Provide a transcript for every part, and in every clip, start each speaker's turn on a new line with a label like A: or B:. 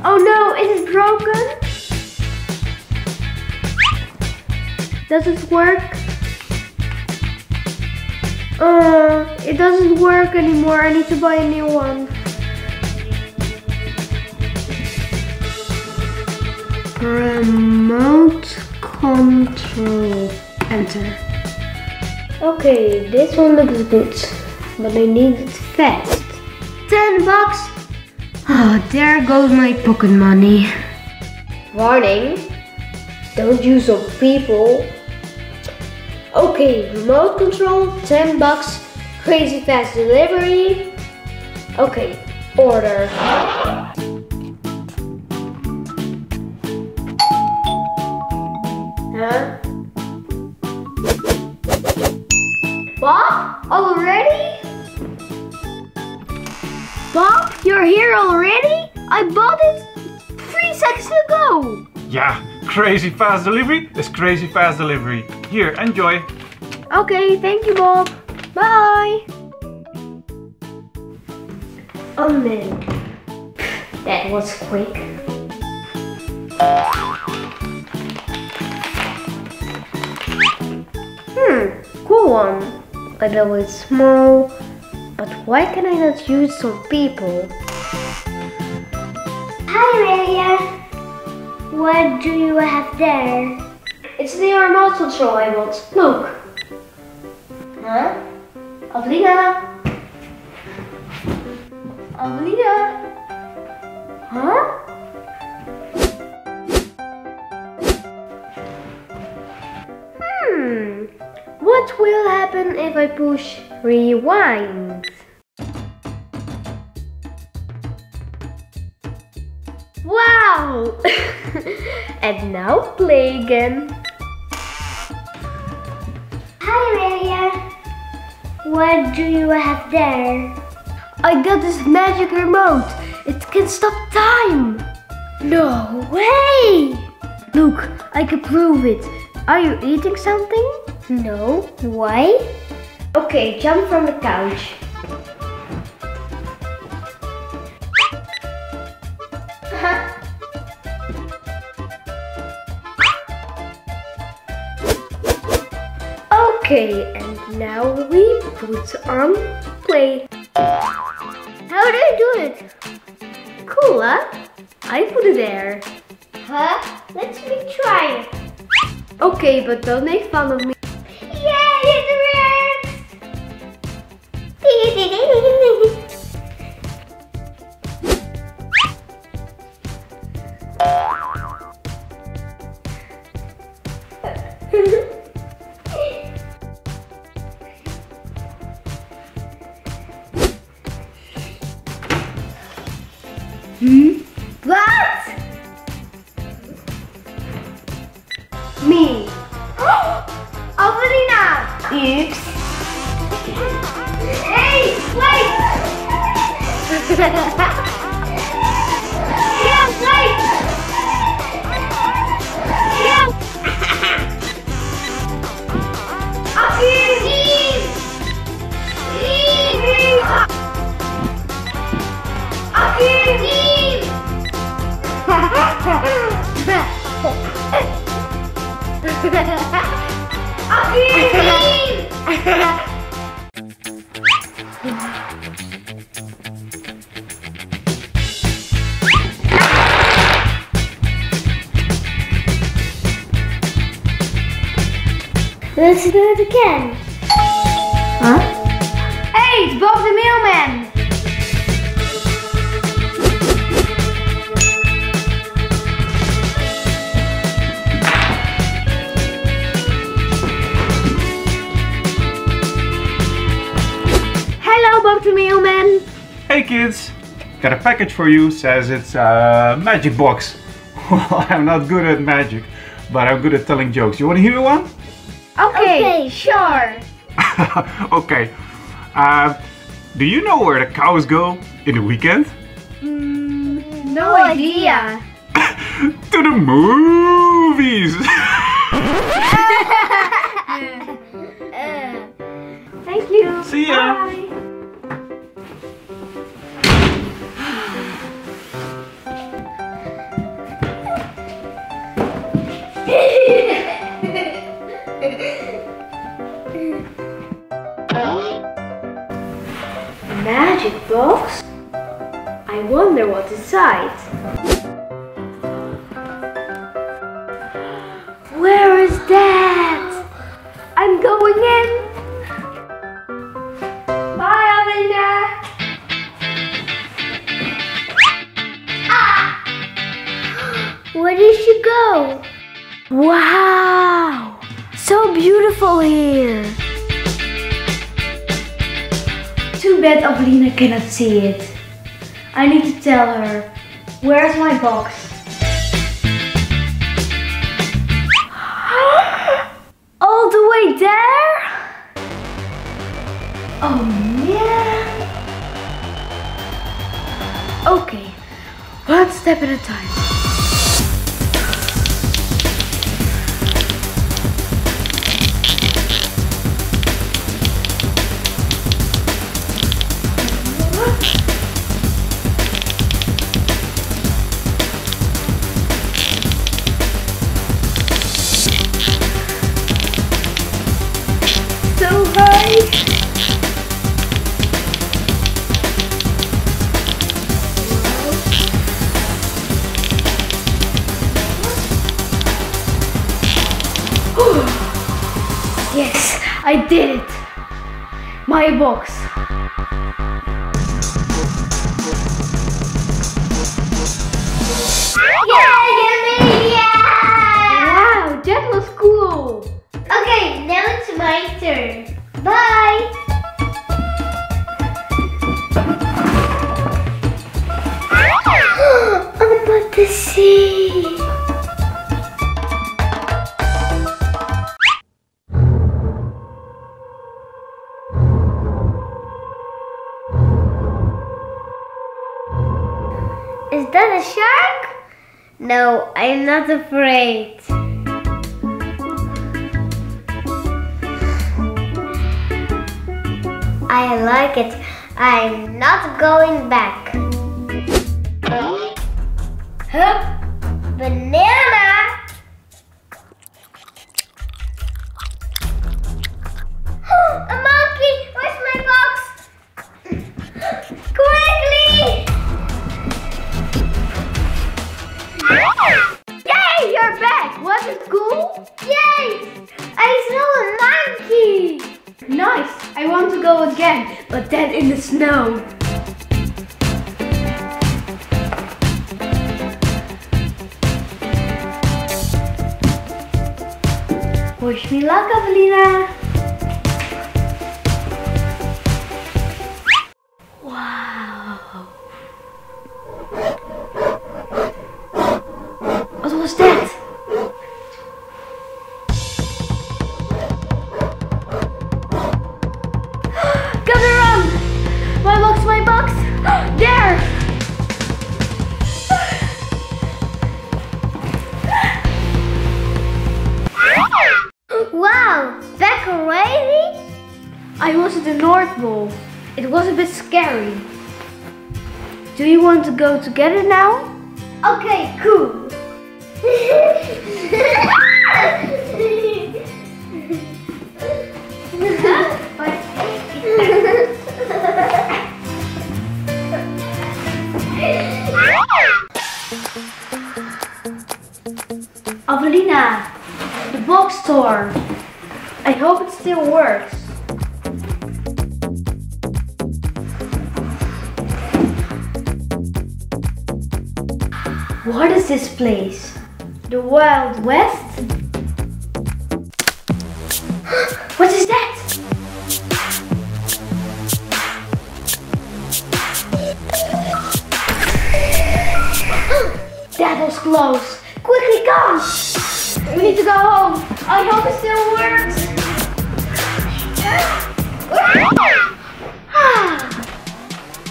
A: Oh no, it is broken. Does it work? It doesn't work anymore. I need to buy a new one. Remote control. Enter. Okay, this one looks good, but I need it fast. $10. Oh, there goes my pocket money. Warning, don't use on people. Okay, remote control, $10, crazy fast delivery. Okay, order. Huh? Bob, already? Bob, you're here already? I bought it 3 seconds ago.
B: Yeah, crazy fast delivery is crazy fast delivery. Here, enjoy.
A: Okay, thank you, Bob. Bye. Oh man, that was quick. Cool one. A little bit small, but why can I not use some people?
C: Hi Amelia, what do you have there?
A: It's the remote control I want. Look. Huh? Avelina? Avelina? Huh? What will happen if I push rewind? Wow! And now play again.
C: Hi Amelia, what do you have there?
A: I got this magic remote. It can stop time.
C: No way!
A: Look, I can prove it. Are you eating something?
C: No, why?
A: Okay, jump from the couch. Okay, and now we put on play. How do I do it? Cool, huh? I put it there.
C: Huh? Let's try it.
A: Okay, but don't make fun of me.
C: Yay, it works!
A: What? Me. Avelina! Oops.
C: Hey, wait! Yeah, wait! Yeah! Akim! Akim! Let's do it again.
A: Huh? Hey, it's Bob the mailman! Hello, Bob the mailman!
B: Hey kids, got a package for you. Says it's a magic box. Well, I'm not good at magic, but I'm good at telling jokes. You want to hear one?
A: Okay, sure.
B: Okay. Do you know where the cows go in the weekend?
A: No idea.
B: To the movies.
A: Thank you.
B: See ya.
A: Bye. box? I wonder what's inside. Where is that? I'm going in. Bye, Amelia.
C: Where did she go?
A: Wow! So beautiful here. Too bad Avelina cannot see it. I need to tell her. Where's my box? All the way there? Oh man. Okay, one step at a time. So high. Yes, I did it. My box.
C: Yay, Amelia!
A: Wow, that was cool.
C: Okay, now it's my turn. Bye! I'm about to see. Is that a shark? No, I'm not afraid. I like it. I'm not going back. Huh? Banana! A monkey! Where's my box? Quickly!
A: Yay, you're back. Was it cool?
C: Yay! I saw a monkey!
A: Nice. I want to go again, but then in the snow. Wish me luck, Avelina. Wow. What was that? Gotta run! My box! There!
C: Wow, back already?
A: I was at the North Pole. It was a bit scary. Do you want to go together now?
C: Okay, cool.
A: Avelina, the box store. I hope it still works. What is this place? The Wild West? What is that? That was close. Quickly, come! We need to go home. I hope it still works.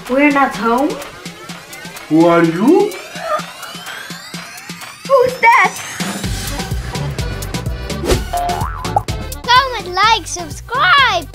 A: We're not home.
B: Who are you?
A: Who's that?
C: Comment, like, subscribe.